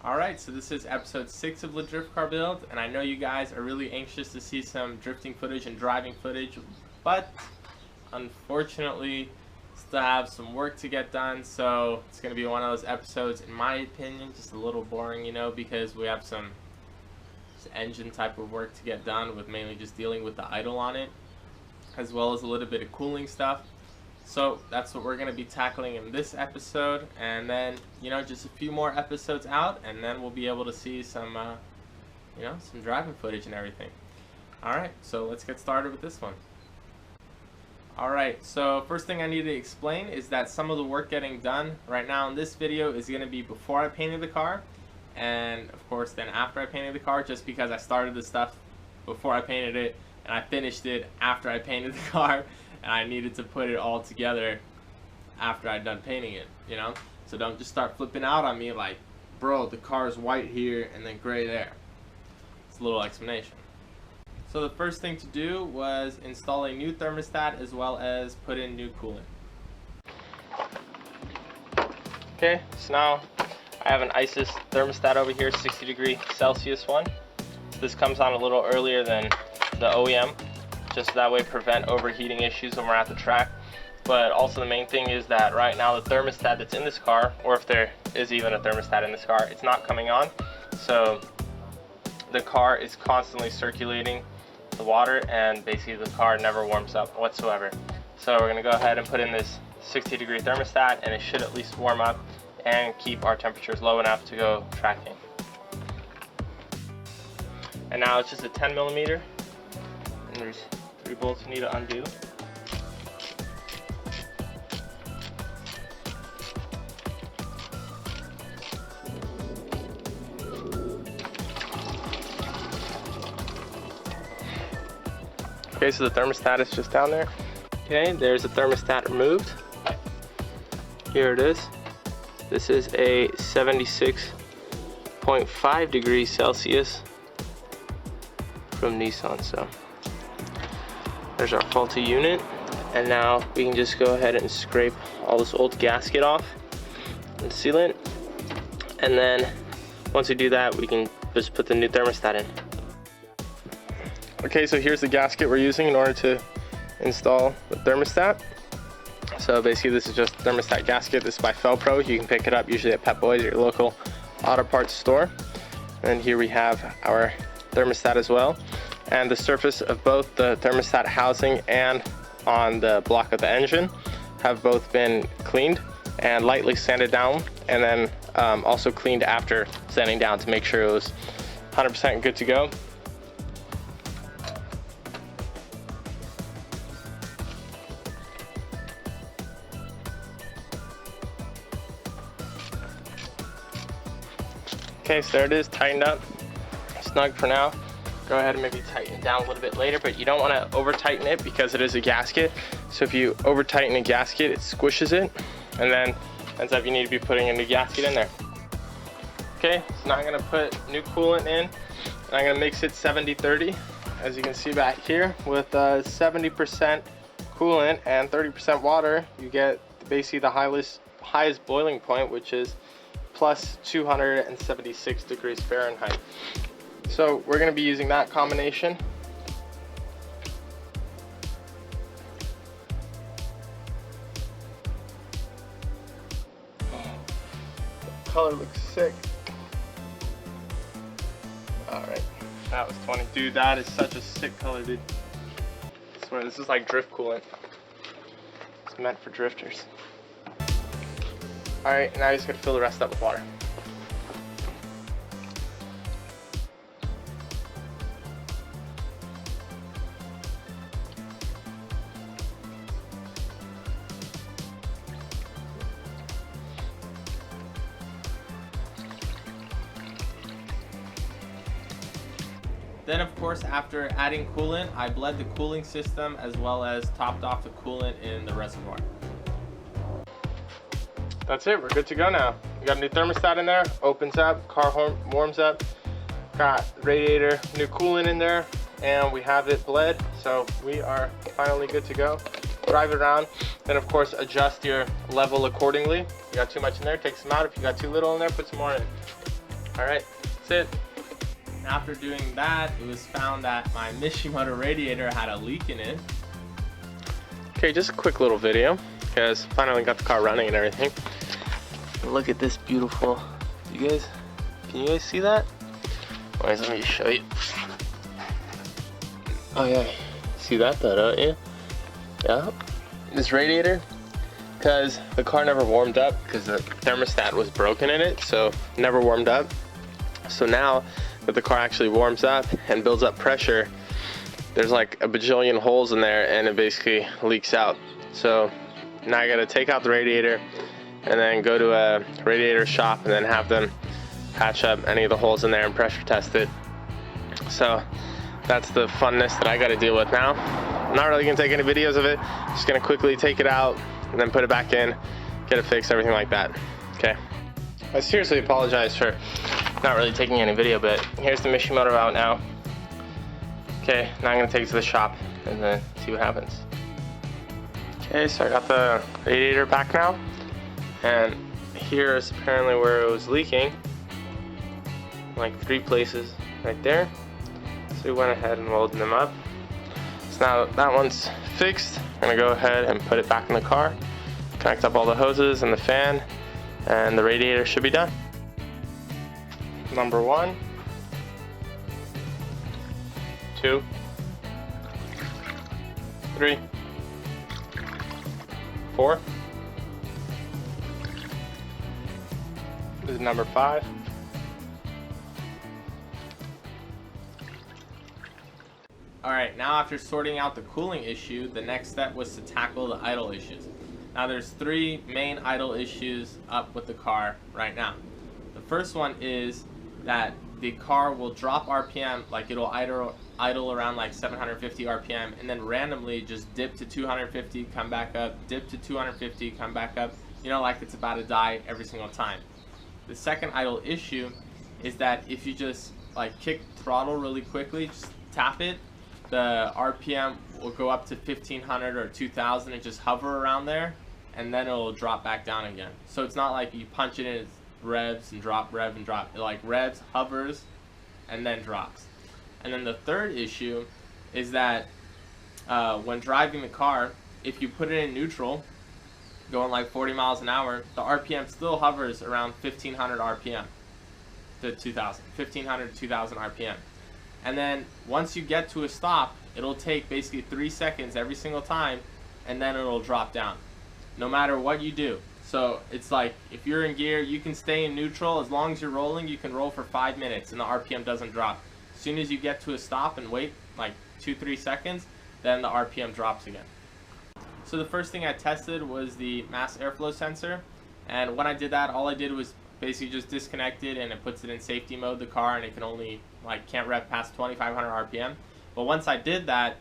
Alright, so this is episode 6 of the Drift Car Build, and I know you guys are really anxious to see some drifting footage and driving footage, but unfortunately still have some work to get done, so it's going to be one of those episodes, in my opinion, just a little boring, because we have some engine type of work to get done with mainly just dealing with the idle on it, as well as a little bit of cooling stuff. So that's what we're going to be tackling in this episode, and then just a few more episodes out, and then we'll be able to see some some driving footage and everything. Alright, so let's get started with this one. Alright, so first thing I need to explain is that some of the work getting done right now in this video is going to be before I painted the car, and of course then after I painted the car, just because I started the stuff before I painted it and I finished it after I painted the car, and I needed to put it all together after I'd done painting it, So don't just start flipping out on me like, bro, the car is white here and then gray there. It's a little explanation. So the first thing to do was install a new thermostat as well as put in new coolant. Okay, so now I have an ISIS thermostat over here, 60°C one. This comes on a little earlier than the OEM, just that way prevent overheating issues when we're at the track. But also the main thing is that right now the thermostat that's in this car, or if there is even a thermostat in this car, it's not coming on. So the car is constantly circulating the water, and basically the car never warms up whatsoever. So we're going to go ahead and put in this 60° thermostat, and it should at least warm up and keep our temperatures low enough to go tracking. And now it's just a 10mm, and there's 3 bolts you need to undo. Okay, so the thermostat is just down there. Okay, there's the thermostat removed. Here it is. This is a 76.5°C from Nissan, so there's our faulty unit. And now we can just go ahead and scrape all this old gasket off and sealant, and then once we do that, we can just put the new thermostat in. Okay, so here's the gasket we're using in order to install the thermostat. So basically this is just thermostat gasket. This is by Felpro. You can pick it up usually at Pep Boys or your local auto parts store. And here we have our thermostat as well. And the surface of both the thermostat housing and on the block of the engine have both been cleaned and lightly sanded down, and then also cleaned after sanding down to make sure it was 100% good to go. Okay, so there it is, tightened up, snug for now. Go ahead and maybe tighten it down a little bit later, but you don't want to over tighten it because it is a gasket. So if you over tighten a gasket, it squishes it, and then ends up you need to be putting a new gasket in there. Okay, so now I'm going to put new coolant in, and I'm going to mix it 70-30, as you can see back here. With 70% coolant and 30% water, you get basically the highest boiling point, which is plus 276°F. So we're going to be using that combination. The color looks sick. Alright, that was 20. Dude, that is such a sick color, dude. I swear, this is like drift coolant. It's meant for drifters. Alright, now you just gotta fill the rest up with water. Then of course, after adding coolant, I bled the cooling system as well as topped off the coolant in the reservoir. That's it, we're good to go now. We got a new thermostat in there, opens up, car warms up, got radiator, new coolant in there, and we have it bled, so we are finally good to go. Drive it around, then of course adjust your level accordingly. If you got too much in there, take some out. If you got too little in there, put some more in. Alright, that's it. After doing that, it was found that my Mishimoto radiator had a leak in it. Okay, just a quick little video, because finally got the car running and everything. Look at this beautiful, can you guys see that? Wait, let me show you. Oh yeah, see that though, don't you? Yeah, this radiator, because the car never warmed up because the thermostat was broken in it, so never warmed up. So now that the car actually warms up and builds up pressure, there's like a bajillion holes in there and it basically leaks out. So now I gotta take out the radiator and then go to a radiator shop and then have them patch up any of the holes in there and pressure test it. So that's the funness that I gotta deal with now. I'm not really gonna take any videos of it, just gonna quickly take it out and then put it back in, get it fixed, everything like that. Okay. I seriously apologize for not really taking any video, but here's the Mishimoto out now. Okay, now I'm gonna take it to the shop and then see what happens. Okay, so I got the radiator back now, and here is apparently where it was leaking, like 3 places right there. So we went ahead and welded them up. So now that one's fixed, I'm gonna go ahead and put it back in the car, connect up all the hoses and the fan, and the radiator should be done. Number 1, 2, 3, 4. This is number 5. Alright, now after sorting out the cooling issue, the next step was to tackle the idle issues. Now there's 3 main idle issues up with the car right now. The first one is that the car will drop RPM, like it'll idle around like 750 RPM and then randomly just dip to 250, come back up, dip to 250, come back up, you know, like it's about to die every single time. The second idle issue is that if you just like kick throttle really quickly, just tap it, the RPM will go up to 1500 or 2000 and just hover around there, and then it'll drop back down again. So it's not like you punch it in, it revs and drop, rev and drop. It like revs, hovers, and then drops. And then the third issue is that when driving the car, if you put it in neutral, going like 40 miles an hour, the RPM still hovers around 1500 RPM to 2000, 1500 to 2000 RPM. And then once you get to a stop, it'll take basically 3 seconds every single time, and then it'll drop down, no matter what you do. So it's like, if you're in gear, you can stay in neutral. As long as you're rolling, you can roll for 5 minutes and the RPM doesn't drop. As soon as you get to a stop and wait like 2-3 seconds, then the RPM drops again. So the first thing I tested was the mass airflow sensor, and when I did that, all I did was basically just disconnect it, and it puts it in safety mode, the car, and it can only can't rev past 2500 RPM. But once I did that,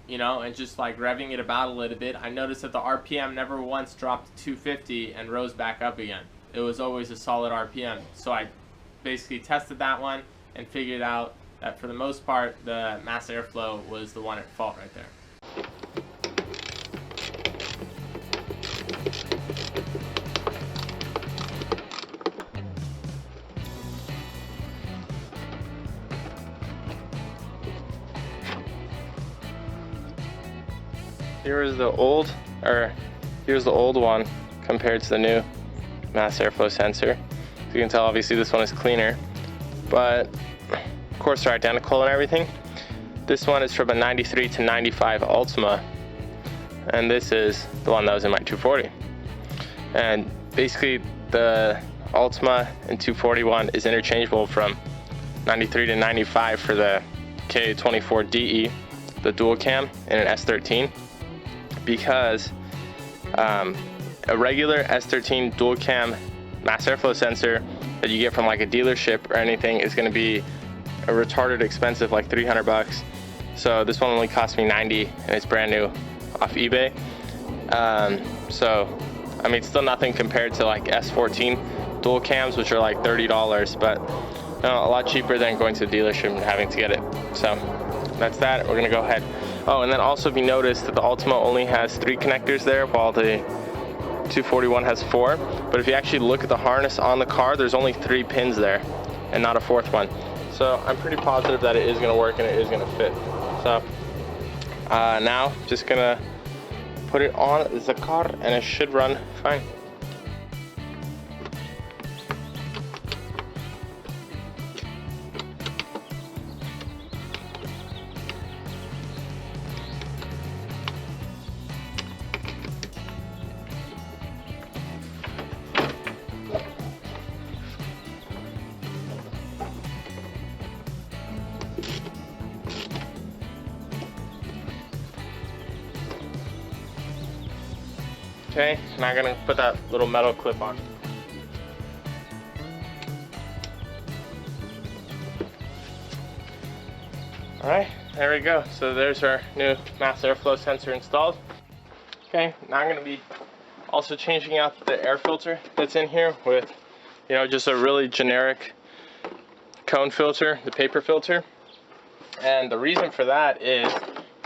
you know, and just like revving it about a little bit, I noticed that the RPM never once dropped to 250 and rose back up again. It was always a solid RPM. So I basically tested that one and figured out that for the most part, the mass airflow was the one at fault right there. Here's the old one compared to the new mass airflow sensor. So you can tell obviously this one is cleaner, but of course they're identical and everything. This one is from a 93 to 95 Altima, and this is the one that was in my 240. And basically the Altima and 241 is interchangeable from 93 to 95 for the K24DE, the dual cam, and an S13. Because a regular S13 dual cam mass airflow sensor that you get from like a dealership or anything is going to be a retarded expensive, like 300 bucks. So this one only cost me 90 and it's brand new off eBay. So I mean, it's still nothing compared to like S14 dual cams, which are like $30, but you know, a lot cheaper than going to the dealership and having to get it. So that's that. We're gonna go ahead. Oh, and then also if you notice that the Altima only has 3 connectors there, while the 241 has 4, but if you actually look at the harness on the car, there's only 3 pins there and not a 4th one. So I'm pretty positive that it is going to work and it is going to fit. So now just gonna put it on the car and it should run fine. Okay, now I'm gonna put that little metal clip on. Alright, there we go. So there's our new mass airflow sensor installed. Okay, now I'm gonna be also changing out the air filter that's in here with, you know, just a really generic cone filter, the paper filter. And the reason for that is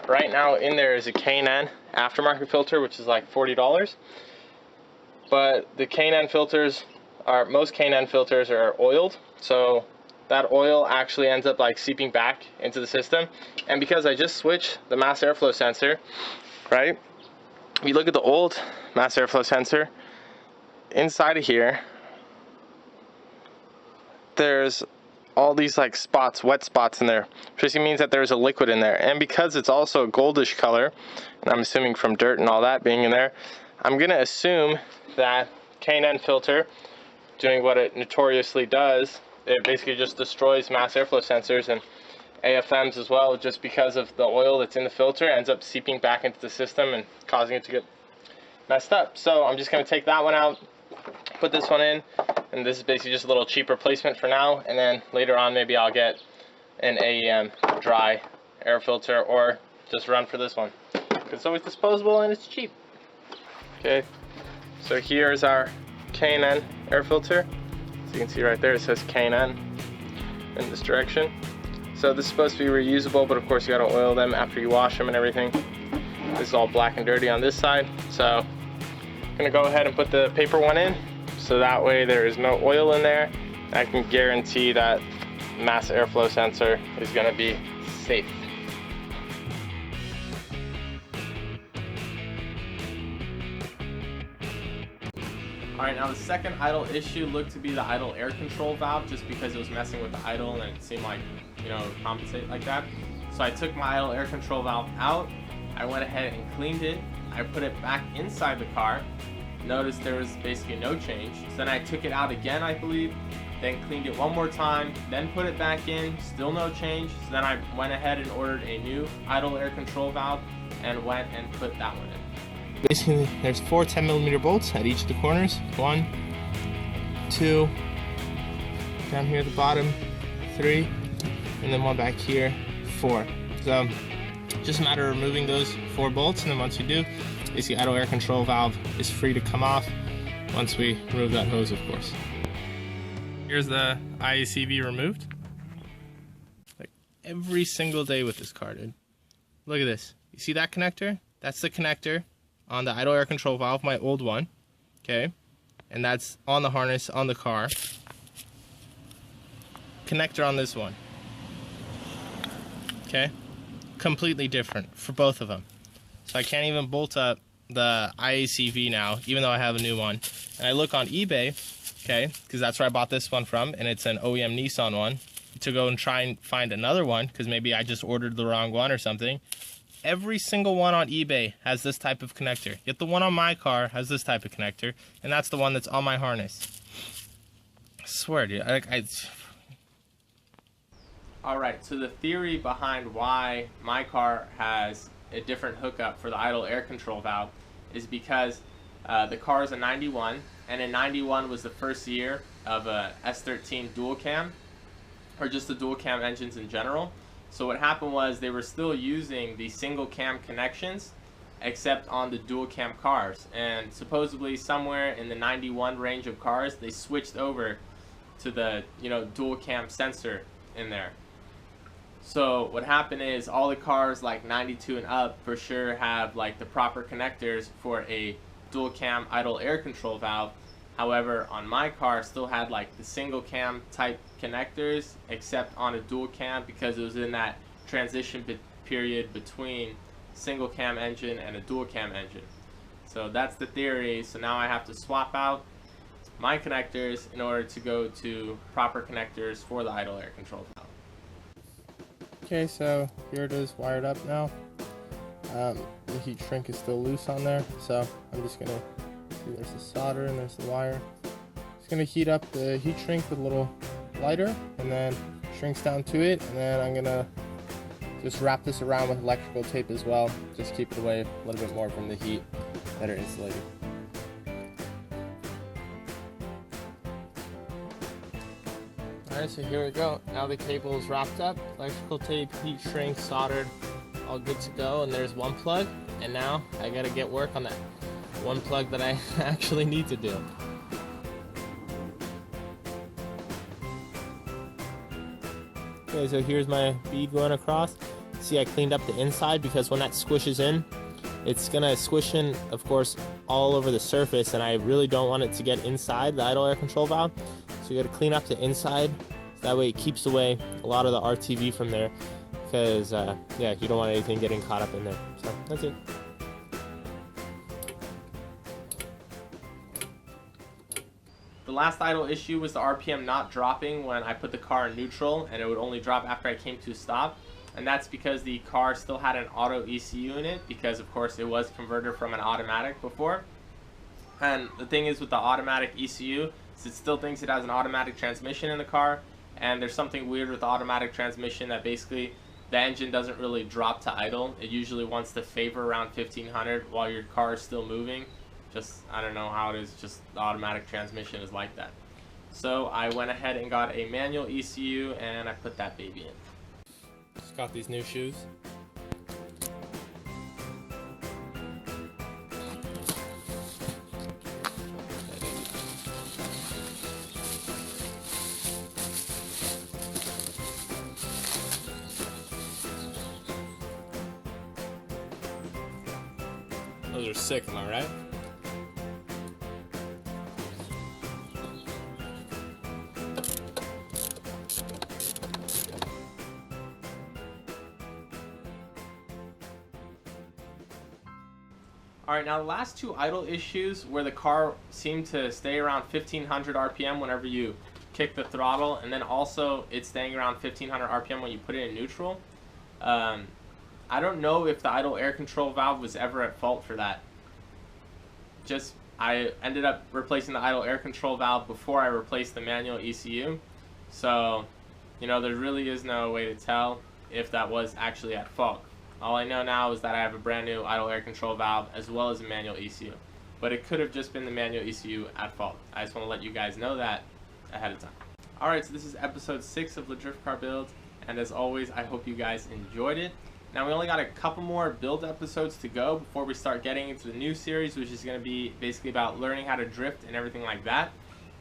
right now in there is a K&N aftermarket filter, which is like $40. But the K&N filters are, most K&N filters are oiled, so that oil actually ends up like seeping back into the system. And because I just switched the mass airflow sensor, right? If you look at the old mass airflow sensor, inside of here, there's all these like spots, wet spots in there, which basically means that there's a liquid in there. And because it's also a goldish color, and I'm assuming from dirt and all that being in there, I'm gonna assume that K&N filter doing what it notoriously does, it basically just destroys mass airflow sensors and AFMs as well, just because of the oil that's in the filter ends up seeping back into the system and causing it to get messed up. So I'm just gonna take that one out, put this one in, and this is basically just a little cheap replacement for now, and then later on maybe I'll get an AEM dry air filter or just run for this one. It's always disposable and it's cheap. Okay, so here's our K&N air filter. So you can see right there it says K&N in this direction. So this is supposed to be reusable, but of course you gotta oil them after you wash them and everything. This is all black and dirty on this side, so I'm gonna go ahead and put the paper one in, so that way there is no oil in there. I can guarantee that mass airflow sensor is gonna be safe. Alright, now the second idle issue looked to be the idle air control valve, just because it was messing with the idle and it seemed like, you know, compensate like that. So I took my idle air control valve out, I went ahead and cleaned it, I put it back inside the car. Notice there was basically no change. So then I took it out again, I believe, then cleaned it one more time, then put it back in, still no change. So then I went ahead and ordered a new idle air control valve and went and put that one in. Basically, there's 4 10mm bolts at each of the corners. 1, 2, down here at the bottom, 3, and then one back here, 4. So just a matter of removing those 4 bolts, and then once you do, basically idle air control valve is free to come off once we remove that hose, of course. Here's the IACV removed. Like every single day with this car, dude. Look at this. You see that connector? That's the connector on the idle air control valve, my old one. Okay? And that's on the harness on the car. Connector on this one. Okay? Completely different for both of them. So I can't even bolt up the IACV now, even though I have a new one. And I look on eBay, okay, because that's where I bought this one from, and it's an OEM Nissan one, to go and try and find another one, because maybe I just ordered the wrong one or something. Every single one on eBay has this type of connector. Yet the one on my car has this type of connector, and that's the one that's on my harness. I swear, dude. Alright, so the theory behind why my car has a different hookup for the idle air control valve is because the car is a 91, and in 91 was the first year of a S13 dual cam, or just the dual cam engines in general. So what happened was they were still using the single cam connections except on the dual cam cars, and supposedly somewhere in the 91 range of cars they switched over to the, you know, dual cam sensor in there. So what happened is all the cars like 92 and up for sure have like the proper connectors for a dual cam idle air control valve. However, on my car, still had like the single cam type connectors, except on a dual cam because it was in that transition period between single cam engine and a dual cam engine. So that's the theory. So now I have to swap out my connectors in order to go to proper connectors for the idle air control valve. Okay, so here it is wired up now. The heat shrink is still loose on there, so I'm just gonna see, there's the solder and there's the wire. Just gonna heat up the heat shrink with a little lighter, and then shrinks down to it, and then I'm gonna just wrap this around with electrical tape as well. Just keep it away a little bit more from the heat that are insulated. Alright, so here we go. Now the cable is wrapped up, electrical tape, heat shrink, soldered, all good to go. And there's one plug, and now I gotta get work on that one plug that I actually need to do. Okay, so here's my bead going across. See, I cleaned up the inside because when that squishes in, it's gonna squish in, of course, all over the surface, and I really don't want it to get inside the idle air control valve. So you gotta clean up the inside, so that way it keeps away a lot of the RTV from there, because yeah, you don't want anything getting caught up in there. So that's it. The last idle issue was the RPM not dropping when I put the car in neutral, and it would only drop after I came to a stop. And that's because the car still had an auto ECU in it, because of course it was converted from an automatic before. And the thing is with the automatic ECU, is it still thinks it has an automatic transmission in the car, and there's something weird with the automatic transmission that basically the engine doesn't really drop to idle. It usually wants to favor around 1500 while your car is still moving. Just, I don't know how it is, just the automatic transmission is like that. So I went ahead and got a manual ECU, and I put that baby in. Just got these new shoes. Those are sick, am I right? Alright, now the last two idle issues where the car seemed to stay around 1500 RPM whenever you kick the throttle, and then also it's staying around 1500 RPM when you put it in neutral. I don't know if the idle air control valve was ever at fault for that. Just, I ended up replacing the idle air control valve before I replaced the manual ECU. So, you know, there really is no way to tell if that was actually at fault. All I know now is that I have a brand new idle air control valve as well as a manual ECU. But it could have just been the manual ECU at fault. I just want to let you guys know that ahead of time. Alright, so this is episode 6 of the Drift Car Build, and as always, I hope you guys enjoyed it. Now we only got a couple more build episodes to go before we start getting into the new series, which is going to be basically about learning how to drift and everything like that.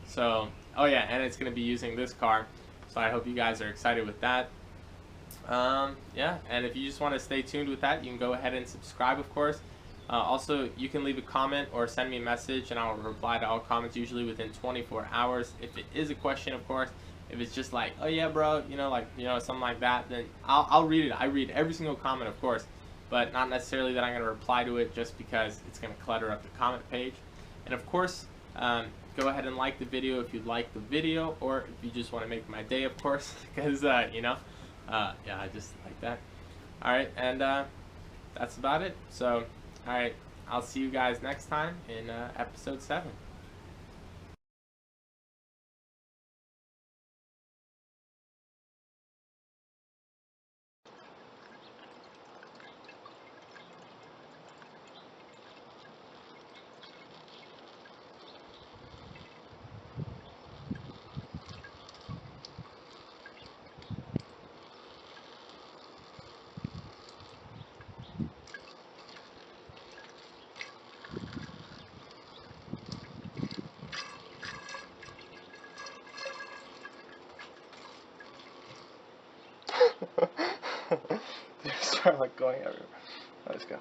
So, oh yeah, and it's going to be using this car. So I hope you guys are excited with that. Yeah, and if you just want to stay tuned with that, you can go ahead and subscribe, of course. Also, you can leave a comment or send me a message, and I'll reply to all comments usually within 24 hours. If it is a question, of course. If it's just like, oh yeah, bro, something like that, then I'll read it. I read every single comment, of course, but not necessarily that I'm going to reply to it just because it's going to clutter up the comment page. And of course, go ahead and like the video if you like the video, or if you just want to make my day, of course, because, yeah, I just like that. Alright, and that's about it. So, alright, I'll see you guys next time in episode 7. They start like going everywhere. Let's go.